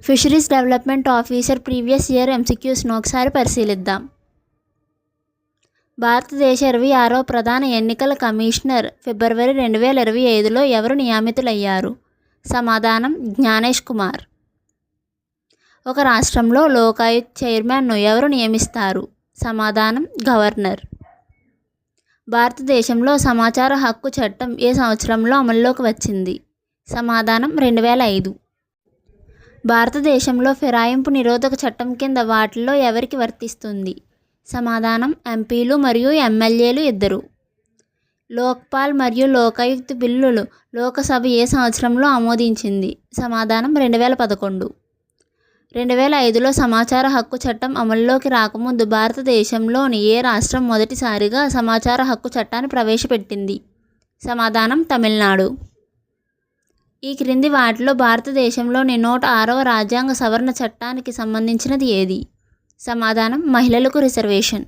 Fisheries development officer previous year ఎంసీక్యూస్ను ఒకసారి పరిశీలిద్దాం. భారతదేశ 26వ ప్రధాన ఎన్నికల కమిషనర్ ఫిబ్రవరి 2025లో ఎవరు నియమితులయ్యారు? సమాధానం జ్ఞానేష్ కుమార్. ఒక రాష్ట్రంలో లోకాయుక్త చైర్మన్ను ఎవరు నియమిస్తారు? సమాధానం గవర్నర్. భారతదేశంలో సమాచార హక్కు చట్టం ఏ సంవత్సరంలో అమల్లోకి వచ్చింది? సమాధానం 2005. భారతదేశంలో ఫిరాయింపు నిరోధక చట్టం కింద వాటిల్లో ఎవరికి వర్తిస్తుంది? సమాధానం ఎంపీలు మరియు ఎమ్మెల్యేలు ఇద్దరు. లోక్పాల్ మరియు లోకాయుక్త బిల్లులు లోకసభ ఏ సంవత్సరంలో ఆమోదించింది? సమాధానం 2011. 2005లో సమాచార హక్కు చట్టం అమల్లోకి రాకముందు భారతదేశంలోని ఏ రాష్ట్రం మొదటిసారిగా సమాచార హక్కు చట్టాన్ని ప్రవేశపెట్టింది? సమాధానం తమిళనాడు. ఈ క్రింది వాటిలో భారతదేశంలోని 106వ రాజ్యాంగ సవరణ చట్టానికి సంబంధించినది ఏది? సమాధానం మహిళలకు రిజర్వేషన్.